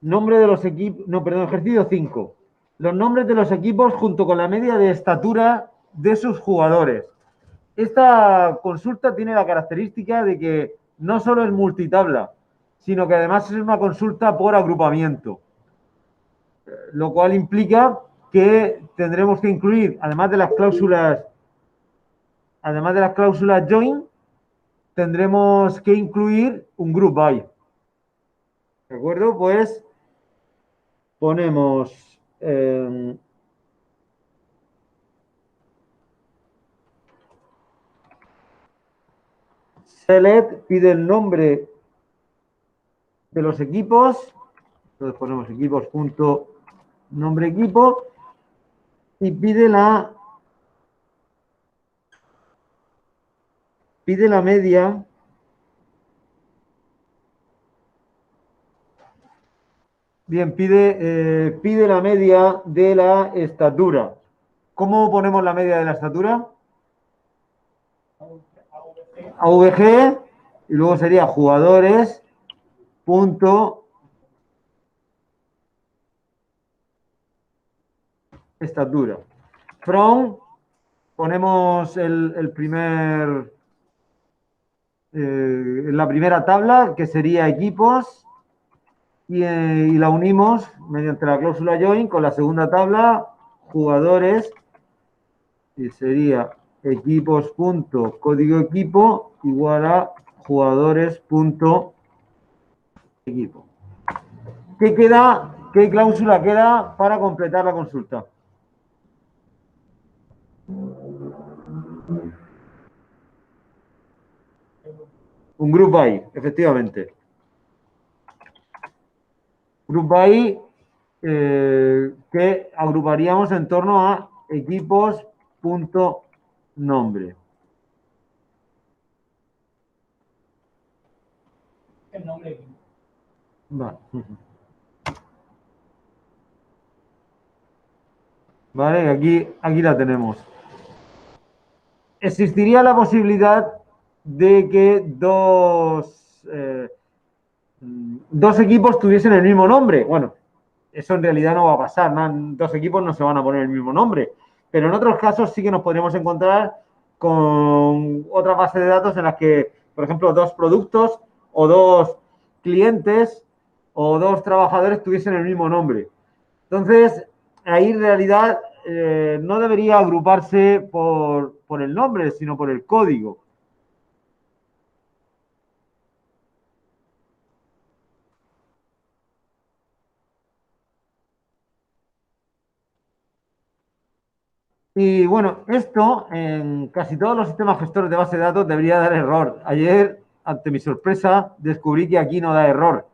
Nombre de los equipos, no, perdón, ejercicio 5. Los nombres de los equipos junto con la media de estatura de sus jugadores. Esta consulta tiene la característica de que no solo es multitabla, sino que además es una consulta por agrupamiento, lo cual implica que tendremos que incluir, además de las cláusulas join, tendremos que incluir un group by. ¿De acuerdo? Pues ponemos select, pide el nombre de los equipos, entonces ponemos equipos.nombre equipo y pide la media bien, pide la media de la estatura. ¿Cómo ponemos la media de la estatura? AVG y luego sería jugadores punto estatura. From, ponemos la primera tabla, que sería equipos, y la unimos mediante la cláusula join con la segunda tabla, jugadores, y sería equipos.código equipo igual a jugadores.equipo. ¿Qué queda? ¿Qué cláusula queda para completar la consulta? Un group by, efectivamente. Group by que agruparíamos en torno a equipos.nombre. El nombre. Vale. Vale, aquí la tenemos. Existiría la posibilidad de que dos equipos tuviesen el mismo nombre. Bueno, eso en realidad no va a pasar, ¿no? Dos equipos no se van a poner el mismo nombre, pero en otros casos sí que nos podríamos encontrar con otra base de datos en las que, por ejemplo, dos productos o dos clientes o dos trabajadores tuviesen el mismo nombre. Entonces, ahí en realidad no debería agruparse por el nombre, sino por el código. Y bueno, esto en casi todos los sistemas gestores de base de datos debería dar error. Ayer, ante mi sorpresa, descubrí que aquí no da error.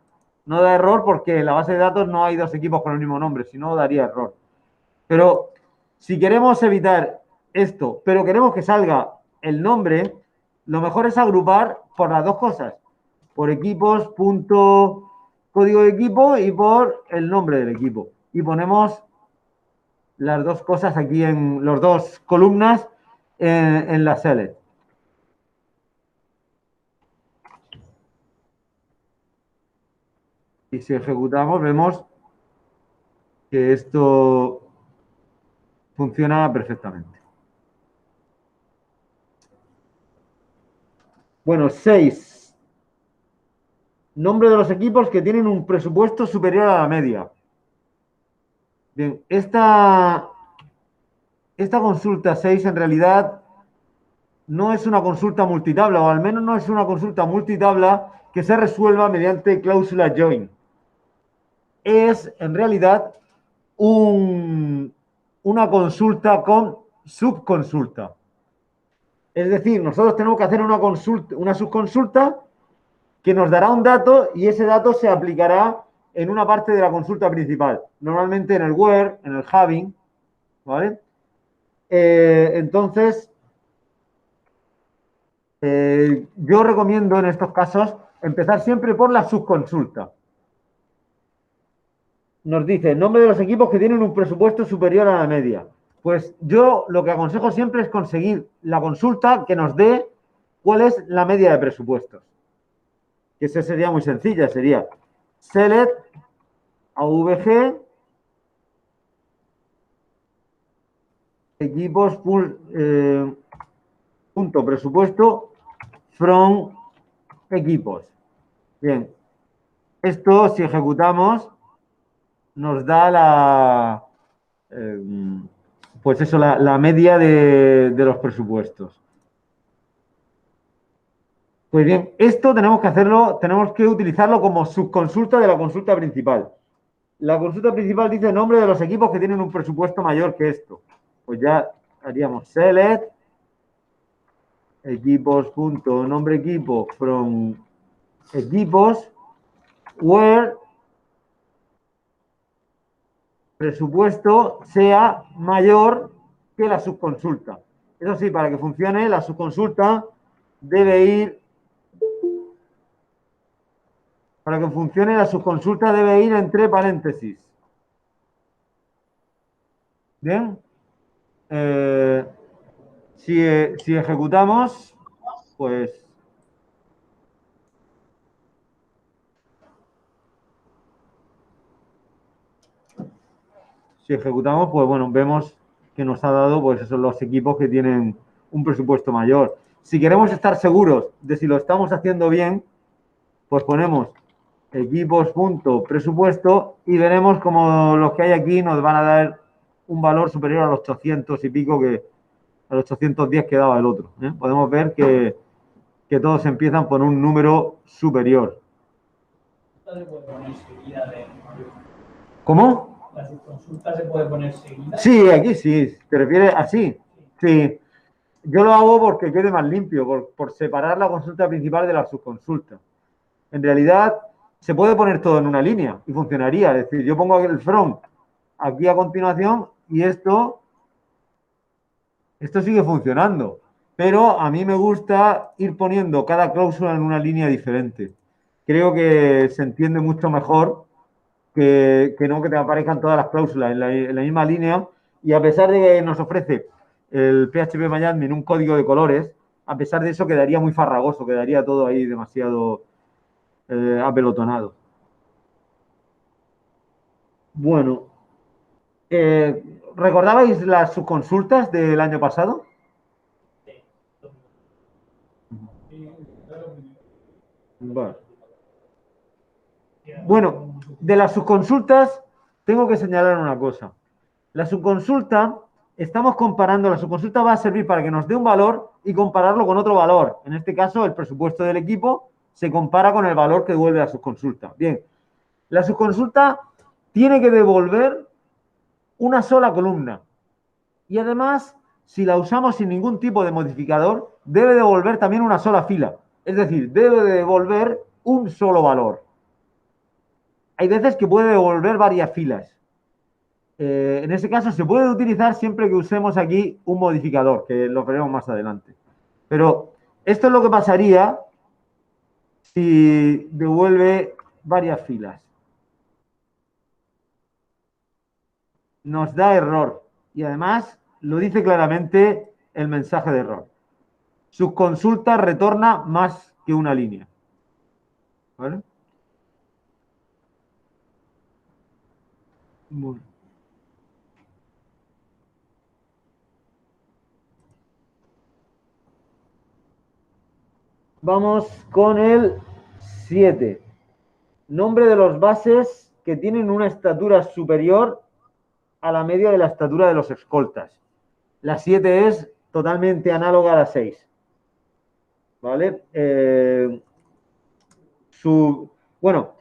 No da error porque en la base de datos no hay dos equipos con el mismo nombre, si no daría error. Pero si queremos evitar esto, pero queremos que salga el nombre, lo mejor es agrupar por las dos cosas. Por equipos, punto, código de equipo y por el nombre del equipo. Y ponemos las dos cosas aquí en las dos columnas en la select. Y si ejecutamos, vemos que esto funciona perfectamente. Bueno, 6. Nombre de los equipos que tienen un presupuesto superior a la media. Bien, esta consulta 6 en realidad no es una consulta multitabla, o al menos no es una consulta multitabla que se resuelva mediante cláusula join. Es en realidad una consulta con subconsulta. Es decir, nosotros tenemos que hacer una subconsulta que nos dará un dato y ese dato se aplicará en una parte de la consulta principal, normalmente en el where, en el having, ¿vale? Entonces, yo recomiendo en estos casos empezar siempre por la subconsulta. Nos dice nombre de los equipos que tienen un presupuesto superior a la media. Pues yo lo que aconsejo siempre es conseguir la consulta que nos dé cuál es la media de presupuestos. Que esa sería muy sencilla, sería select AVG, equipos, punto presupuesto, from equipos. Bien, esto si ejecutamos nos da pues eso, la media de los presupuestos. Pues bien, esto tenemos que hacerlo, tenemos que utilizarlo como subconsulta de la consulta principal. La consulta principal dice el nombre de los equipos que tienen un presupuesto mayor que esto. Pues ya haríamos select equipos, punto, nombre equipo, from equipos, where presupuesto sea mayor que la subconsulta. Eso sí, para que funcione, la subconsulta debe ir, para que funcione la subconsulta debe ir entre paréntesis. Bien. Si ejecutamos, pues bueno, vemos que nos ha dado, pues esos los equipos que tienen un presupuesto mayor. Si queremos estar seguros de si lo estamos haciendo bien, pues ponemos equipos.presupuesto y veremos como los que hay aquí nos van a dar un valor superior a los 800 y pico a los 810 que daba el otro. Podemos ver que todos empiezan por un número superior. ¿Cómo? ¿La subconsulta se puede poner seguida? Sí, aquí sí. ¿Te refieres así? Sí. Yo lo hago porque quede más limpio, por separar la consulta principal de la subconsulta. En realidad, se puede poner todo en una línea y funcionaría. Es decir, yo pongo el from aquí a continuación y esto sigue funcionando. Pero a mí me gusta ir poniendo cada cláusula en una línea diferente. Creo que se entiende mucho mejor que no que te aparezcan todas las cláusulas en la misma línea. Y a pesar de que nos ofrece el PHP un código de colores, a pesar de eso quedaría muy farragoso, quedaría todo ahí demasiado apelotonado. Bueno, ¿recordabais las subconsultas del año pasado? Vale. Bueno, de las subconsultas tengo que señalar una cosa. La subconsulta, estamos comparando, la subconsulta va a servir para que nos dé un valor y compararlo con otro valor. En este caso, el presupuesto del equipo se compara con el valor que devuelve la subconsulta. Bien, la subconsulta tiene que devolver una sola columna. Y además, si la usamos sin ningún tipo de modificador, debe devolver también una sola fila. Es decir, debe devolver un solo valor. Hay veces que puede devolver varias filas. En ese caso se puede utilizar siempre que usemos aquí un modificador, que lo veremos más adelante. Pero esto es lo que pasaría si devuelve varias filas. Nos da error y además lo dice claramente el mensaje de error. Subconsulta retorna más que una línea. ¿Vale? Bueno. Vamos con el 7. Nombre de los bases que tienen una estatura superior a la media de la estatura de los escoltas. La 7 es totalmente análoga a la 6. ¿Vale? Bueno,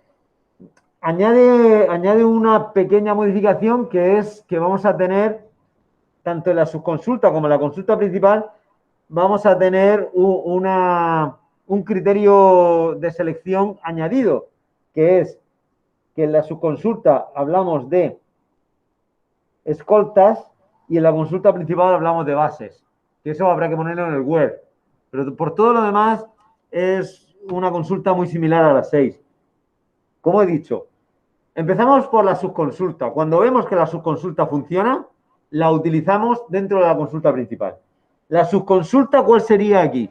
añade una pequeña modificación que es que vamos a tener, tanto en la subconsulta como en la consulta principal, vamos a tener un criterio de selección añadido, que es que en la subconsulta hablamos de escoltas y en la consulta principal hablamos de bases. Que eso habrá que ponerlo en el web. Pero por todo lo demás es una consulta muy similar a las 6. Como he dicho, empezamos por la subconsulta. Cuando vemos que la subconsulta funciona, la utilizamos dentro de la consulta principal. La subconsulta, ¿cuál sería aquí?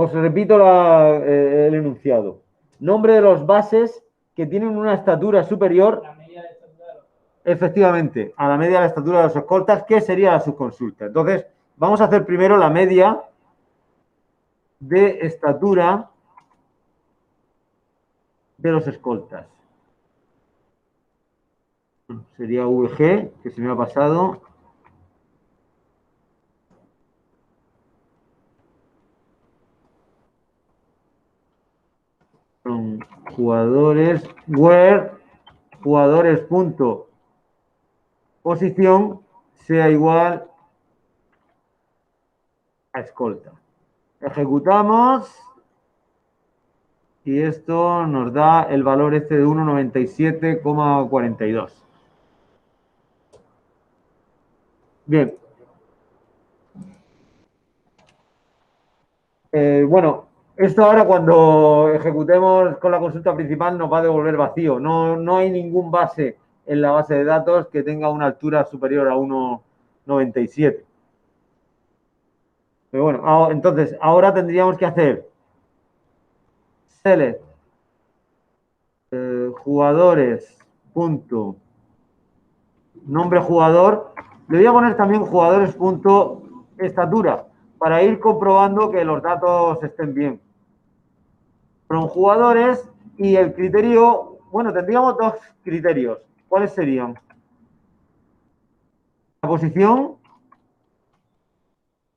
Os repito el enunciado. Nombre de los bases que tienen una estatura superior, La media de estatura. efectivamente, a la media de la estatura de los escoltas, que sería la subconsulta. Entonces, vamos a hacer primero la media de estatura de los escoltas. Sería VG, que se me ha pasado. Son jugadores, where jugadores punto posición sea igual a escolta. Ejecutamos y esto nos da el valor este de 1,97,42. Bien. Bueno, esto ahora cuando ejecutemos con la consulta principal nos va a devolver vacío. No hay ningún base en la base de datos que tenga una altura superior a 1,97. Pero bueno, entonces ahora tendríamos que hacer select jugadores punto nombre jugador. Le voy a poner también jugadores punto estatura para ir comprobando que los datos estén bien. Son jugadores y el criterio, bueno, tendríamos dos criterios. ¿Cuáles serían? La posición,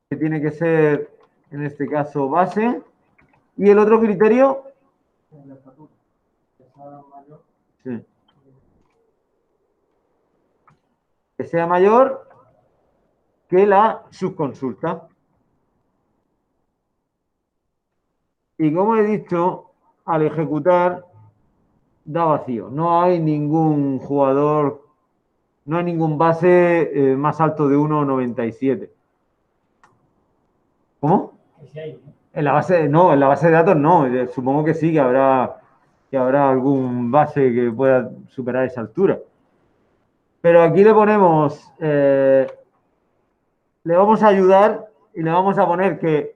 que tiene que ser, en este caso, base. Y el otro criterio, sí, que sea mayor que la subconsulta. Y como he dicho, al ejecutar da vacío. No hay ningún jugador, no hay ningún base más alto de 1,97. ¿Cómo? En la base, no, en la base de datos no. Supongo que sí, que habrá algún base que pueda superar esa altura. Pero aquí le ponemos, le vamos a ayudar y le vamos a poner que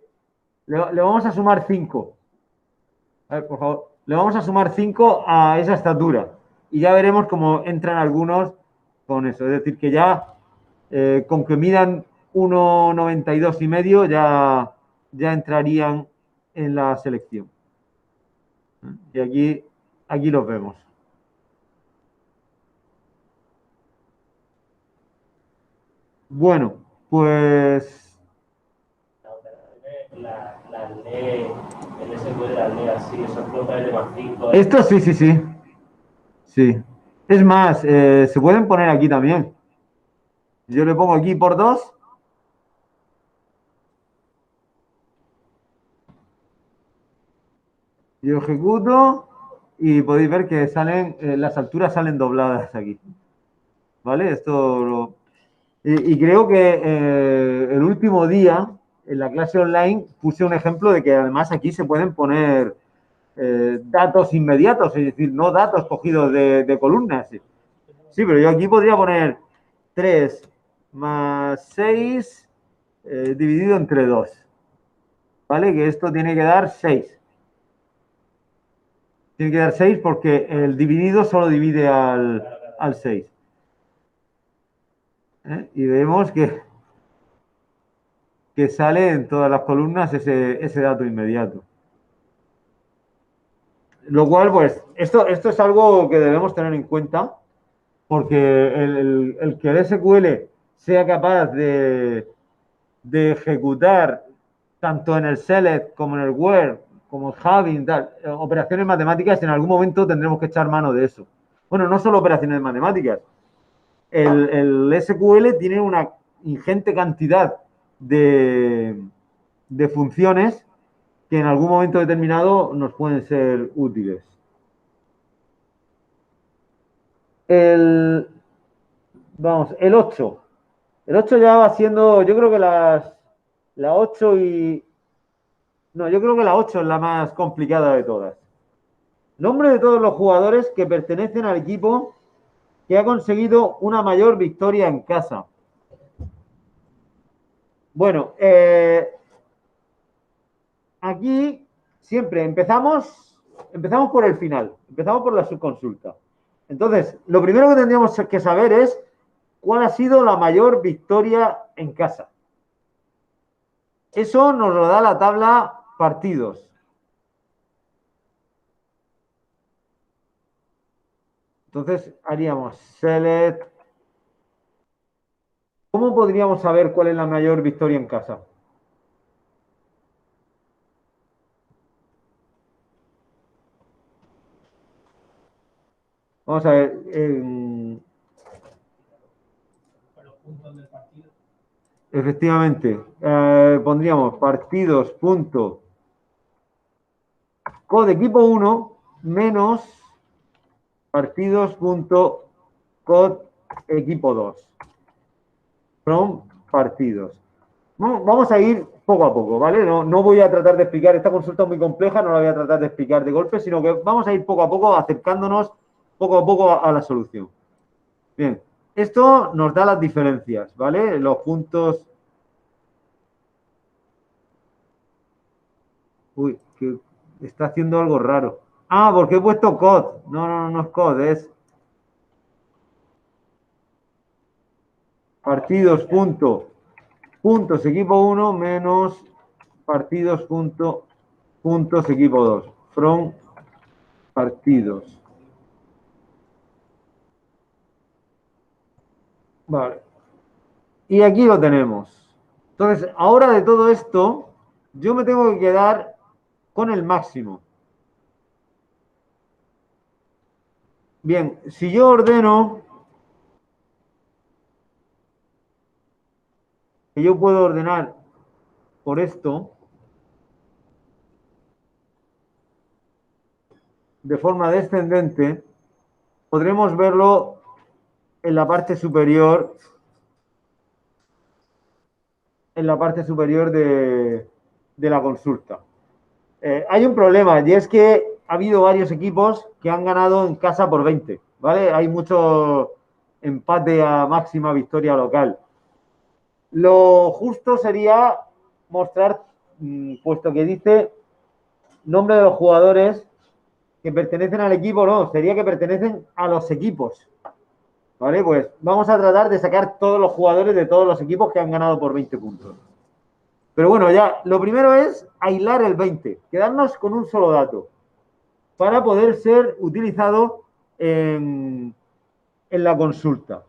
le vamos a sumar 5. A ver, por favor. Le vamos a sumar 5 a esa estatura. Y ya veremos cómo entran algunos con eso. Es decir, que ya con que midan 1,92,5 ya entrarían en la selección. Y aquí los vemos. Bueno, pues La lee, el SQL la lee así, eso explota L más 5. esto sí, sí, sí. Sí. Es más, se pueden poner aquí también. Yo le pongo aquí por 2. Yo ejecuto y podéis ver que salen, las alturas salen dobladas aquí. ¿Vale? Y creo que el último día, en la clase online, puse un ejemplo de que además aquí se pueden poner datos inmediatos, es decir, no datos cogidos de columnas. Sí, pero yo aquí podría poner 3 más 6 dividido entre 2. ¿Vale? Que esto tiene que dar 6. Tiene que dar 6 porque el dividido solo divide al 6. Y vemos que sale en todas las columnas ese dato inmediato. Lo cual, pues, esto es algo que debemos tener en cuenta, porque el que el SQL sea capaz de ejecutar tanto en el select como en el where, como having, tal, operaciones matemáticas, en algún momento tendremos que echar mano de eso. Bueno, no solo operaciones matemáticas. El SQL tiene una ingente cantidad de funciones que en algún momento determinado nos pueden ser útiles. Vamos, el 8. El 8 ya va siendo, yo creo que la 8 y... No, yo creo que la 8 es la más complicada de todas. Nombre de todos los jugadores que pertenecen al equipo que ha conseguido una mayor victoria en casa. Bueno, aquí siempre empezamos por el final, empezamos por la subconsulta. Entonces, lo primero que tendríamos que saber es cuál ha sido la mayor victoria en casa. Eso nos lo da la tabla partidos. Entonces haríamos select. ¿Cómo podríamos saber cuál es la mayor victoria en casa? Vamos a ver. Los puntos del partido. Efectivamente, pondríamos partidos punto code equipo 1 menos partidos punto code equipo 2 from partidos. Vamos a ir poco a poco, ¿vale? No voy a tratar de explicar, esta consulta es muy compleja, no la voy a tratar de explicar de golpe, sino que vamos a ir poco a poco acercándonos poco a poco a la solución. Bien, esto nos da las diferencias, ¿vale? Los puntos... Uy, que está haciendo algo raro. Ah, porque he puesto code. No es code, es... Partidos puntos equipo 1 menos partidos puntos equipo 2. From partidos. Vale. Y aquí lo tenemos. Entonces, ahora de todo esto, yo me tengo que quedar con el máximo. Bien, si yo ordeno, que yo puedo ordenar por esto, de forma descendente, podremos verlo en la parte superior de la consulta. Hay un problema y es que ha habido varios equipos que han ganado en casa por 20, ¿vale? Hay mucho empate a máxima victoria local. Lo justo sería mostrar, puesto que dice nombre de los jugadores que pertenecen al equipo, no, sería que pertenecen a los equipos. ¿Vale? Pues vamos a tratar de sacar todos los jugadores de todos los equipos que han ganado por 20 puntos. Pero bueno, ya, lo primero es aislar el 20, quedarnos con un solo dato para poder ser utilizado en la consulta,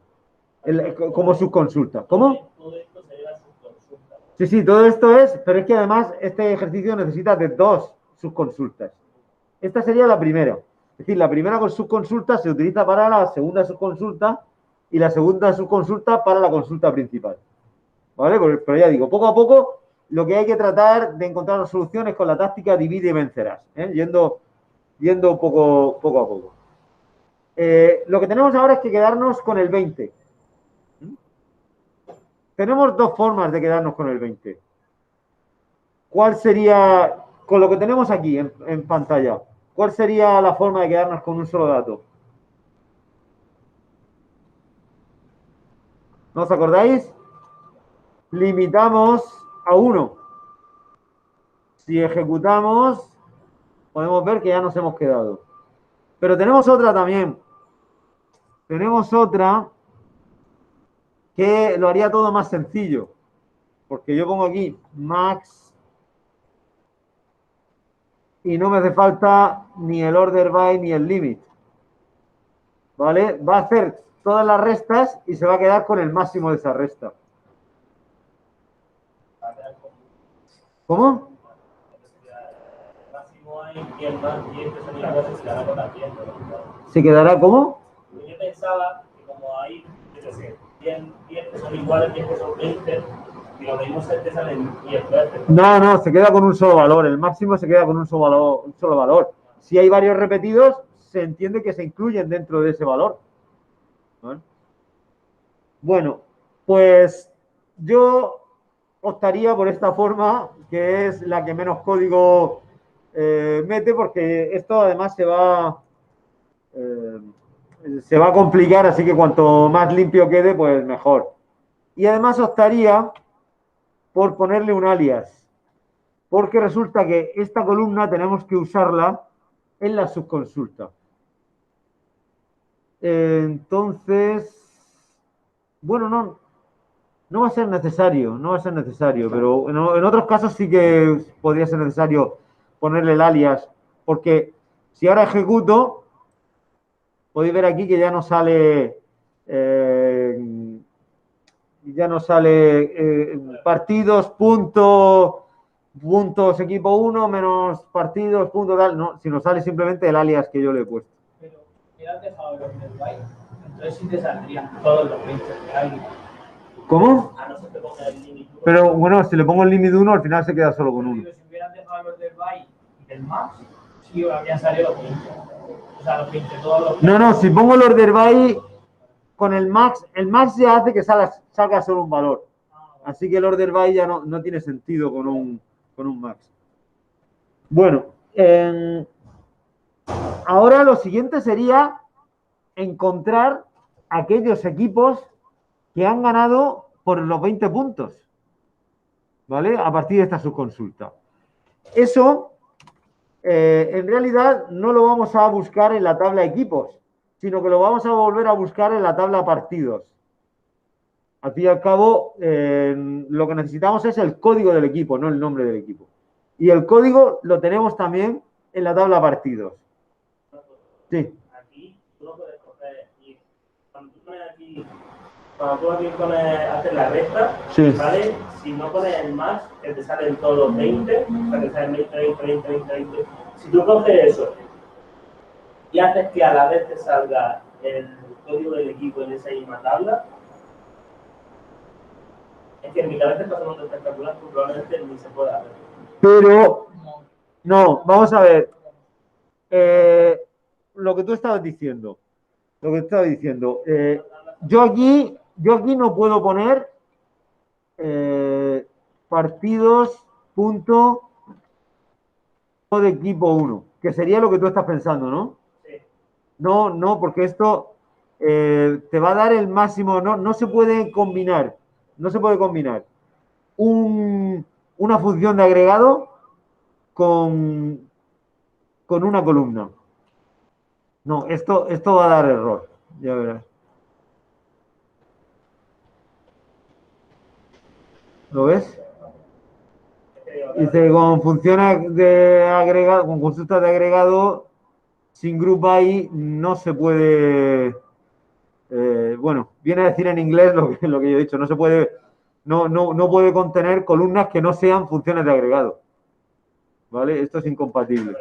como subconsulta. ¿Cómo? Todo esto sería subconsulta. Sí, todo esto es, pero es que además este ejercicio necesita de 2 subconsultas. Esta sería la primera. Es decir, la primera subconsulta se utiliza para la segunda subconsulta y la segunda subconsulta para la consulta principal. ¿Vale? Pero ya digo, poco a poco lo que hay que tratar de encontrar las soluciones con la táctica divide y vencerás, yendo poco a poco. Lo que tenemos ahora es que quedarnos con el 20. Tenemos 2 formas de quedarnos con el 20. ¿Cuál sería, con lo que tenemos aquí en pantalla, cuál sería la forma de quedarnos con un solo dato? ¿No os acordáis? Limitamos a 1. Si ejecutamos, podemos ver que ya nos hemos quedado. Pero tenemos otra también. Tenemos otra que lo haría todo más sencillo. Porque yo pongo aquí max y no me hace falta ni el order by ni el limit. ¿Vale? Va a hacer todas las restas y se va a quedar con el máximo de esa resta. ¿Cómo? ¿Se quedará cómo? Yo pensaba que como hay, es decir, 10 que son iguales, 10 que son 20, y lo mismo te salen 10 veces. No, se queda con un solo valor. El máximo se queda con un solo valor. Si hay varios repetidos, se entiende que se incluyen dentro de ese valor. ¿Vale? Bueno, pues yo optaría por esta forma, que es la que menos código mete, porque esto además se va a complicar, así que cuanto más limpio quede, pues mejor. Y además optaría por ponerle un alias. porque resulta que esta columna tenemos que usarla en la subconsulta. Entonces, bueno, no va a ser necesario, pero en otros casos sí que podría ser necesario ponerle el alias, porque si ahora ejecuto, podéis ver aquí que ya no sale partidos, puntos equipo 1 menos partidos, punto tal, no, sino sale simplemente el alias que yo le he puesto. Pero mira, has dejado los del byte. Entonces sí te saldrían todos los 20 de alguien. ¿Cómo? A no ser que ponga el límite. Pero bueno, si le pongo el límite 1, al final se queda solo con 1. Si hubieran dejado los del byte y del max, sí habrían salido los 20. O sea, los 20, todos los 20. No, si pongo el order by con el max ya hace que salga solo un valor. Así que el order by ya no tiene sentido con un max. Bueno, ahora lo siguiente sería encontrar aquellos equipos que han ganado por los 20 puntos, ¿vale? A partir de esta subconsulta. Eso, en realidad, no lo vamos a buscar en la tabla equipos, sino que lo vamos a volver a buscar en la tabla partidos. Al fin y al cabo, lo que necesitamos es el código del equipo, no el nombre del equipo. Y el código lo tenemos también en la tabla partidos. Sí. Aquí tú no puedes coger y cuando tú aquí haces la resta, Sí. ¿vale? Si no pones el más, que te salen todos los 20, o sea, que salen 20. Si tú coges eso y haces que a la vez te salga el código del equipo en esa misma tabla, es que en mi cabeza está sonando espectacular, porque probablemente ni se pueda ver. Pero, no, vamos a ver. Lo que tú estabas diciendo. Yo aquí no puedo poner partidos punto de equipo 1, que sería lo que tú estás pensando, ¿no? Sí. No, porque esto te va a dar el máximo, no se puede combinar, una función de agregado con una columna. No, esto va a dar error, ya verás. ¿Lo ves? Dice, con funciones de agregado, con consultas de agregado, sin group by no se puede, bueno, viene a decir en inglés lo que yo he dicho, no se puede, no puede contener columnas que no sean funciones de agregado. ¿Vale? Esto es incompatible.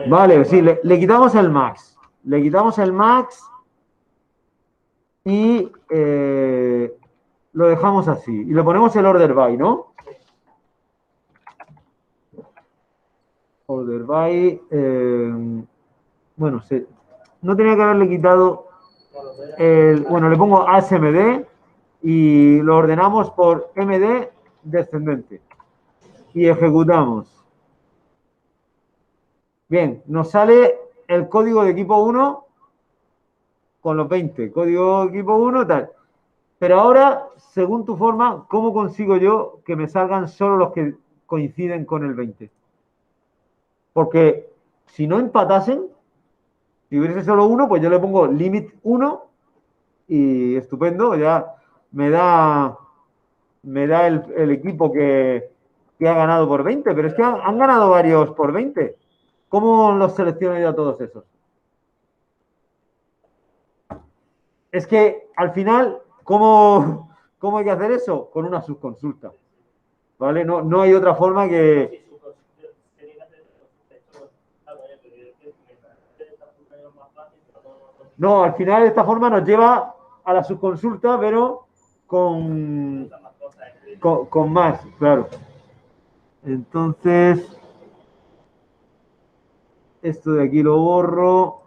Vale, sí, le quitamos el max. Le quitamos el max y lo dejamos así. Y le ponemos el order by, ¿no? Order by. Bueno, sí. No tenía que haberle quitado bueno, le pongo ASMD y lo ordenamos por MD descendente. Y ejecutamos. Bien, nos sale el código de equipo 1 con los 20. Código de equipo 1, tal. Pero ahora, según tu forma, ¿cómo consigo yo que me salgan solo los que coinciden con el 20? Porque si no empatasen, si hubiese solo uno, pues yo le pongo limit 1 y estupendo, ya me da el equipo que ha ganado por 20. Pero es que han ganado varios por 20. ¿Cómo los selecciono yo a todos esos? Es que al final, ¿cómo hay que hacer eso? Con una subconsulta. ¿Vale? No hay otra forma que... No, al final esta forma nos lleva a la subconsulta, pero con más, claro. Entonces, esto de aquí lo borro.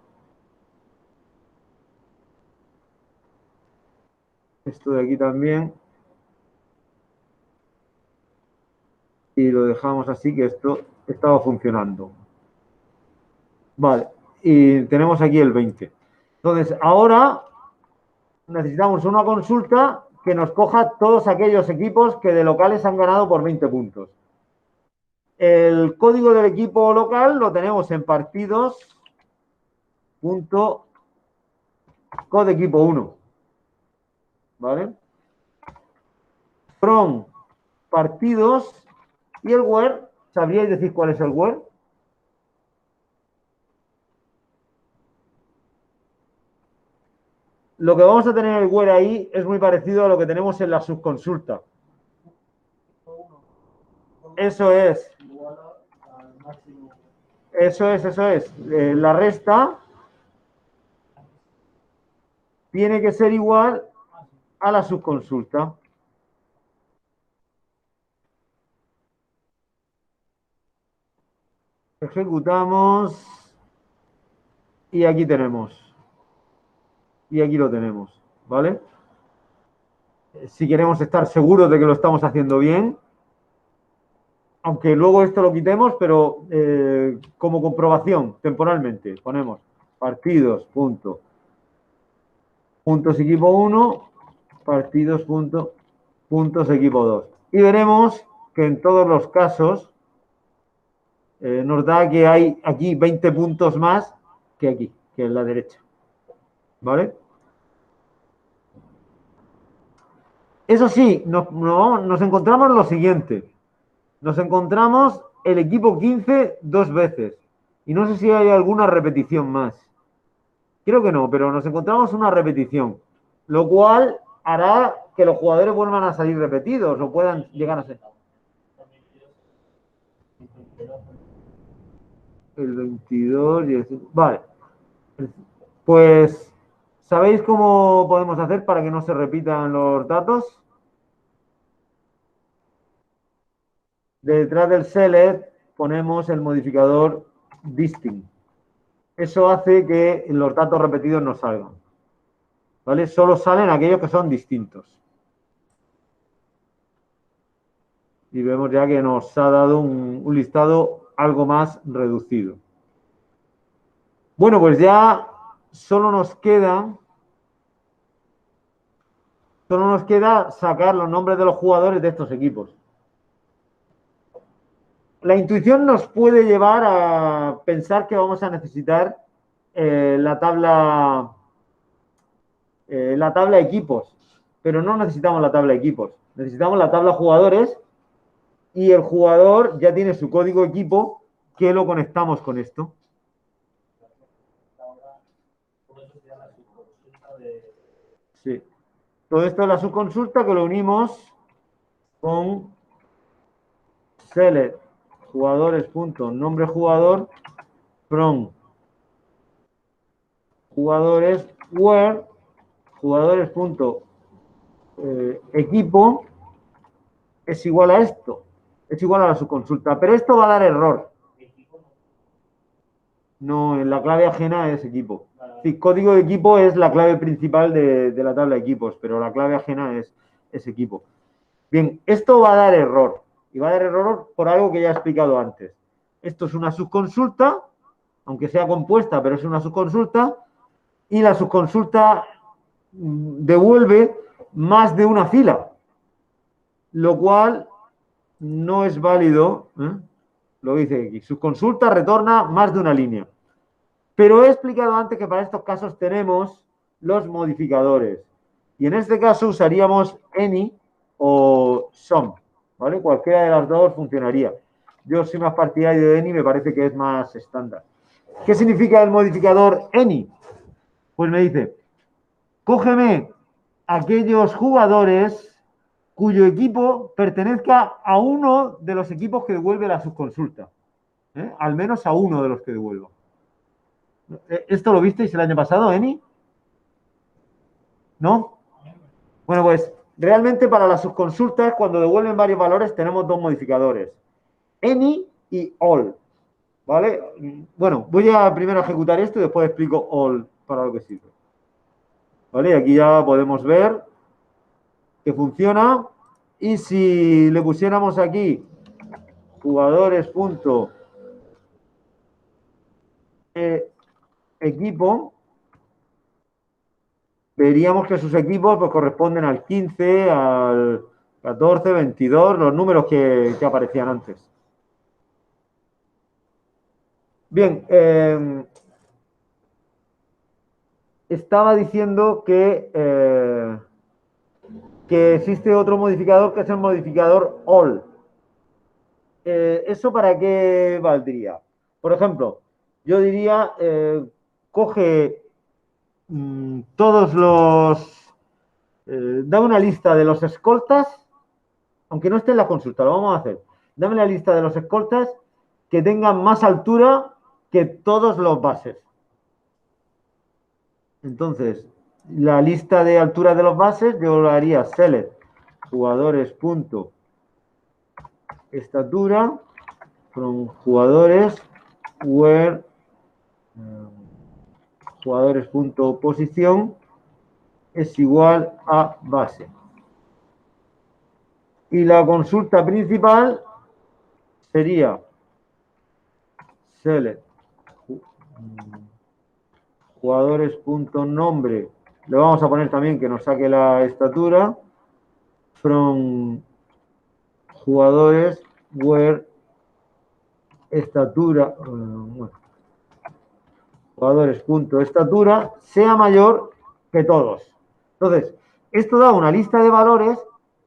Esto de aquí también. Y lo dejamos así, que esto estaba funcionando. Vale, y tenemos aquí el 20. Entonces, ahora necesitamos una consulta que nos coja todos aquellos equipos que de locales han ganado por 20 puntos. El código del equipo local lo tenemos en partidos.code equipo 1. ¿Vale? From partidos y el where, ¿sabríais decir cuál es el where? Lo que vamos a tener en el where ahí es muy parecido a lo que tenemos en la subconsulta. Eso es. Eso es. La resta tiene que ser igual a la subconsulta. Ejecutamos y aquí tenemos. Y aquí lo tenemos, ¿vale? Si queremos estar seguros de que lo estamos haciendo bien, aunque luego esto lo quitemos, pero como comprobación, temporalmente, ponemos partidos, puntos equipo 1, partidos, puntos equipo 2. Y veremos que en todos los casos nos da que hay aquí 20 puntos más que aquí, que en la derecha. ¿Vale? Eso sí, nos encontramos lo siguiente. Nos encontramos el equipo 15 2 veces. Y no sé si hay alguna repetición más. Creo que no, pero nos encontramos una repetición. Lo cual hará que los jugadores vuelvan a salir repetidos o puedan llegar a ser. El 22 y el... Vale. Pues, ¿sabéis cómo podemos hacer para que no se repitan los datos? Detrás del select ponemos el modificador distinct. Eso hace que los datos repetidos no salgan. ¿Vale? Solo salen aquellos que son distintos. Y vemos ya que nos ha dado un listado algo más reducido. Bueno, pues ya solo nos queda sacar los nombres de los jugadores de estos equipos. La intuición nos puede llevar a pensar que vamos a necesitar la tabla equipos, pero no necesitamos la tabla equipos, necesitamos la tabla jugadores y el jugador ya tiene su código equipo que lo conectamos con esto. Sí. Todo esto es la subconsulta que lo unimos con select jugadores.nombre jugador from jugadores where jugadores.equipo es igual a esto, es igual a la subconsulta, pero esto va a dar error. No, en la clave ajena es equipo. Sí, código de equipo es la clave principal de la tabla de equipos, pero la clave ajena es equipo. Bien, esto va a dar error. Y va a dar error por algo que ya he explicado antes. Esto es una subconsulta, aunque sea compuesta, pero es una subconsulta, y la subconsulta devuelve más de una fila, lo cual no es válido. Lo dice aquí, subconsulta retorna más de una línea. Pero he explicado antes que para estos casos tenemos los modificadores. Y en este caso usaríamos any o some. ¿Vale? Cualquiera de las dos funcionaría. Yo soy más partidario de any, me parece que es más estándar. ¿Qué significa el modificador any? Pues me dice, cógeme aquellos jugadores cuyo equipo pertenezca a uno de los equipos que devuelve la subconsulta. Al menos a uno de los que devuelvo. ¿Esto lo visteis el año pasado, Eni? ¿No? Bueno, pues realmente para las subconsultas, cuando devuelven varios valores, tenemos dos modificadores. Any y all. ¿Vale? Bueno, voy a primero ejecutar esto y después explico all para lo que sirve. ¿Vale? Aquí ya podemos ver que funciona. Y si le pusiéramos aquí jugadores.equipo, veríamos que sus equipos pues, corresponden al 15, al 14, 22, los números que aparecían antes. Bien, estaba diciendo que existe otro modificador que es el modificador all. ¿Eso para qué valdría? Por ejemplo, yo diría, coge todos los... dame una lista de los escoltas, aunque no esté en la consulta, lo vamos a hacer. Dame la lista de los escoltas que tengan más altura que todos los bases. Entonces, la lista de altura de los bases yo lo haría select jugadores punto estatura from jugadores where jugadores punto posición es igual a base. Y la consulta principal sería select jugadores punto nombre, le vamos a poner también que nos saque la estatura from jugadores where estatura jugadores punto estatura sea mayor que todos. Entonces, esto da una lista de valores,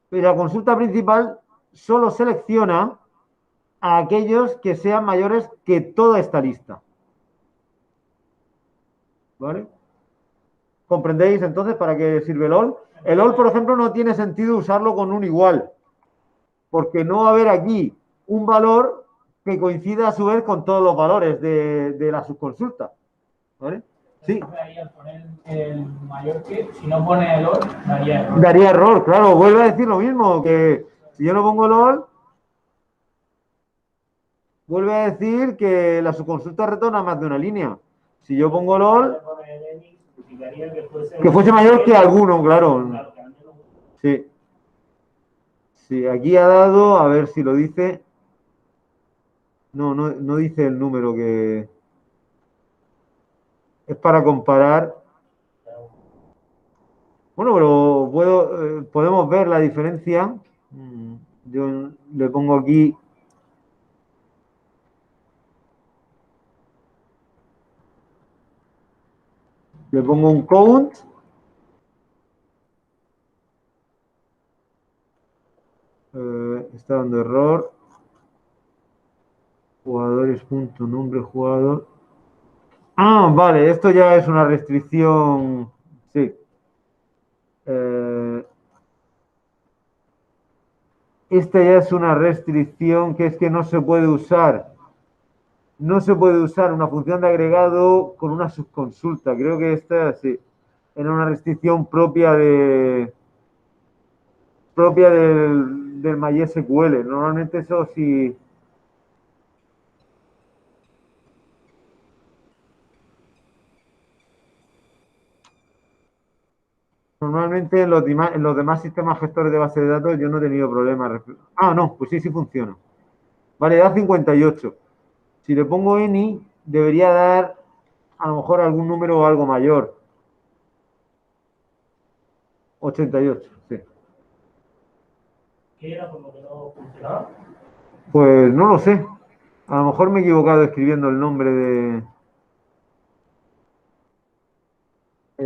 pero la consulta principal solo selecciona a aquellos que sean mayores que toda esta lista. ¿Vale? ¿Comprendéis entonces para qué sirve el all? El all, por ejemplo, no tiene sentido usarlo con un igual, porque no va a haber aquí un valor que coincida a su vez con todos los valores de la subconsulta. ¿Vale? Sí. Poner el mayor que, si no pone el all, daría error. Daría error, claro. Vuelve a decir lo mismo, que si yo no pongo el all, vuelve a decir que la subconsulta retorna más de una línea. Si yo pongo el all, que fuese mayor que alguno, claro. Sí. Sí, aquí ha dado, a ver si lo dice. No dice el número que... Es para comparar. Bueno, pero podemos ver la diferencia. Yo le pongo aquí... Le pongo un count. Está dando error. Jugadores, punto, nombre, jugador. Ah, vale, esto ya es una restricción. Sí. Esta ya es una restricción que es que no se puede usar. No se puede usar una función de agregado con una subconsulta. Creo que esta sí. Era una restricción propia del MySQL. Normalmente eso sí. Normalmente en los demás sistemas gestores de base de datos yo no he tenido problemas. Ah, no, pues sí funciona. Vale, da 58. Si le pongo any, debería dar a lo mejor algún número o algo mayor. 88, sí. ¿Qué era como que no funcionaba? Pues no lo sé. A lo mejor me he equivocado escribiendo el nombre de...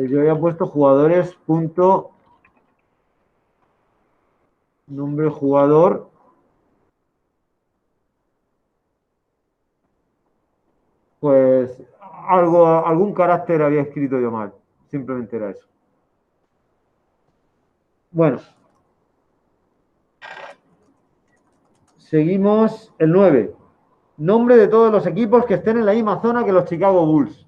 yo había puesto jugadores punto nombre jugador. Pues algún carácter había escrito yo mal. Simplemente era eso. Bueno. Seguimos el 9. Nombre de todos los equipos que estén en la misma zona que los Chicago Bulls.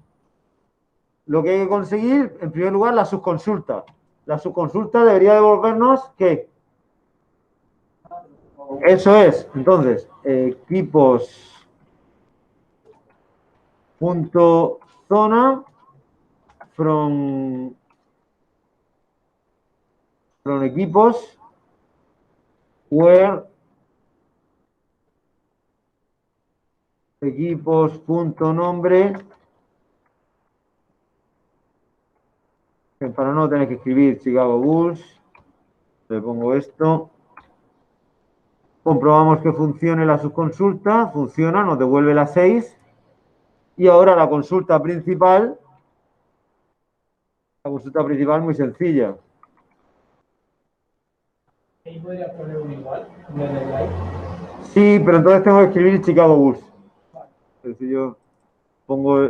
Lo que hay que conseguir, en primer lugar, la subconsulta. La subconsulta debería devolvernos ¿qué? Eso es. Entonces, equipos punto zona from equipos where equipos punto nombre, para no tener que escribir Chicago Bulls, le pongo esto. Comprobamos que funcione la subconsulta, funciona, nos devuelve la 6. Y ahora la consulta principal muy sencilla. Ahí podría poner un igual, en vez de like. Sí, pero entonces tengo que escribir Chicago Bulls. Es decir, yo pongo...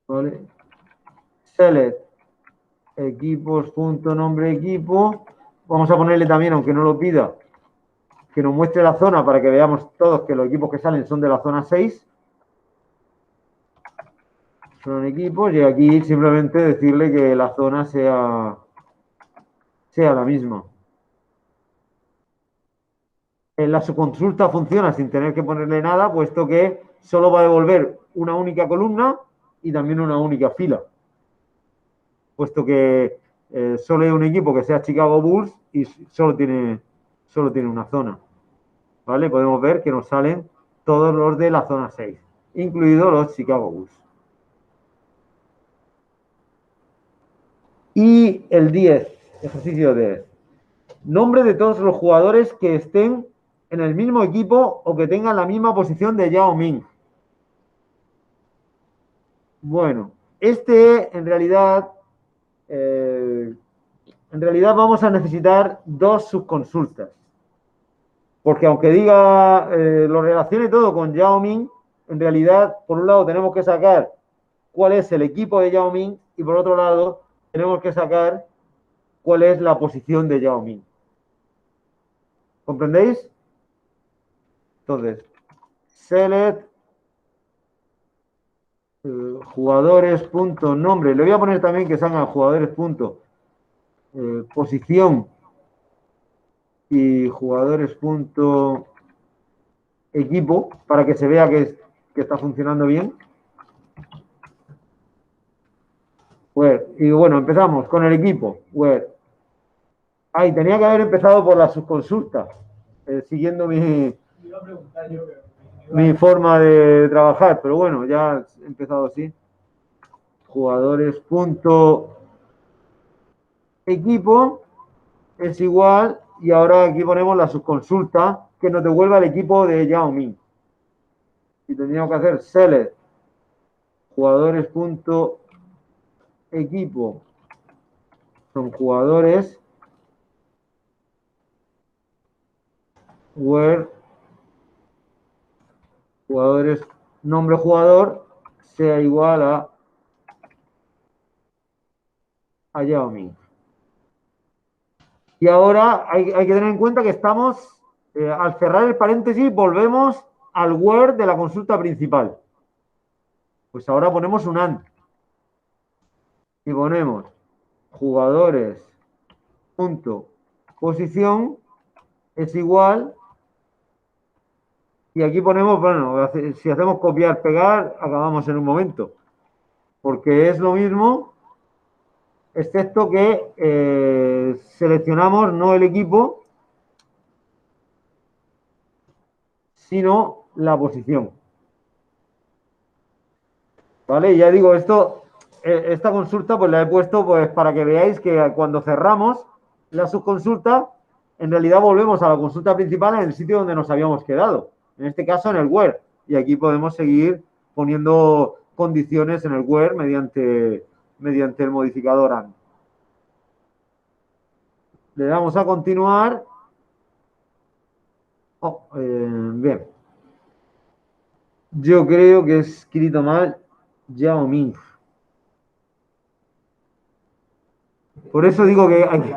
¿Vale? Select equipos, punto, nombre, equipo. Vamos a ponerle también, aunque no lo pida, que nos muestre la zona para que veamos todos que los equipos que salen son de la zona 6. Son equipos y aquí simplemente decirle que la zona sea la misma. En la subconsulta funciona sin tener que ponerle nada, puesto que solo va a devolver una única columna y también una única fila. Puesto que solo hay un equipo que sea Chicago Bulls y solo tiene una zona. ¿Vale? Podemos ver que nos salen todos los de la zona 6, incluidos los Chicago Bulls. Y el 10, ejercicio 10. Nombre de todos los jugadores que estén en el mismo equipo o que tengan la misma posición de Yao Ming. Bueno, en realidad vamos a necesitar dos subconsultas. Porque aunque diga, lo relacione todo con Yao Ming, en realidad, por un lado, tenemos que sacar cuál es el equipo de Yao Ming y por otro lado, tenemos que sacar cuál es la posición de Yao Ming. ¿Comprendéis? Entonces, select jugadores.nombre. Le voy a poner también que salgan jugadores.posición y jugadores.equipo para que se vea que está funcionando bien. Y bueno, empezamos con el equipo. Tenía que haber empezado por la subconsulta, siguiendo mi forma de trabajar, pero bueno, ya he empezado así. Jugadores.equipo es igual, y ahora aquí ponemos la subconsulta que nos devuelva el equipo de Yao Ming. Y tendríamos que hacer select jugadores.equipo son jugadores where jugadores nombre jugador sea igual a Yao Ming. Y ahora hay que tener en cuenta que estamos, al cerrar el paréntesis, volvemos al where de la consulta principal. Pues ahora ponemos un AND. Y ponemos jugadores.posición es igual. Y aquí ponemos, bueno, si hacemos copiar, pegar, acabamos en un momento. Porque es lo mismo, excepto que seleccionamos no el equipo, sino la posición. ¿Vale? Ya digo, esta consulta pues la he puesto pues para que veáis que cuando cerramos la subconsulta, en realidad volvemos a la consulta principal en el sitio donde nos habíamos quedado. En este caso en el where. Y aquí podemos seguir poniendo condiciones en el where mediante el modificador AND. Le damos a continuar. Bien. Yo creo que he escrito mal Yao Ming. Por eso digo que hay...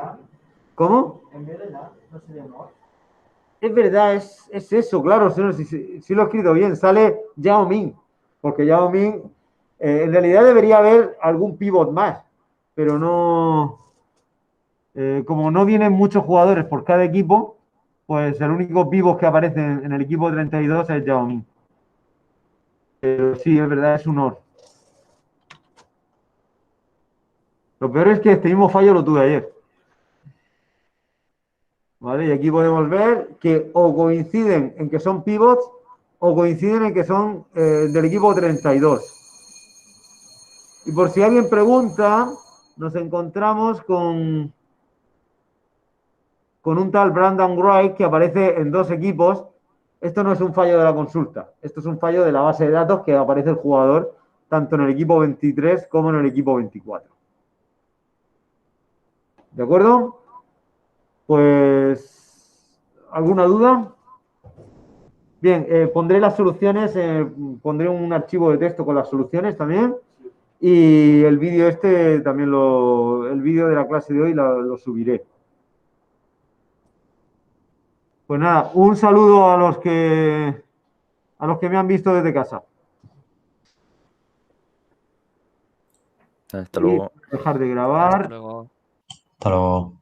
¿Cómo? En vez de la, no sería more. Es verdad, es eso, claro, si lo he escrito bien, sale Yao Ming, porque Yao Ming, en realidad debería haber algún pivot más, pero no, como no vienen muchos jugadores por cada equipo, pues el único pivot que aparece en el equipo 32 es Yao Ming. Pero sí, es verdad, es un OR. Lo peor es que este mismo fallo lo tuve ayer. ¿Vale? Y aquí podemos ver que o coinciden en que son pivots o coinciden en que son del equipo 32. Y por si alguien pregunta, nos encontramos con con un tal Brandon Wright que aparece en 2 equipos. Esto no es un fallo de la consulta, esto es un fallo de la base de datos que aparece el jugador tanto en el equipo 23 como en el equipo 24. ¿De acuerdo? Pues, ¿alguna duda? Bien, pondré las soluciones, pondré un archivo de texto con las soluciones también. Y el vídeo también el vídeo de la clase de hoy lo subiré. Pues nada, un saludo a los que me han visto desde casa. Hasta Y luego. dejar de grabar. Hasta luego. Hasta luego.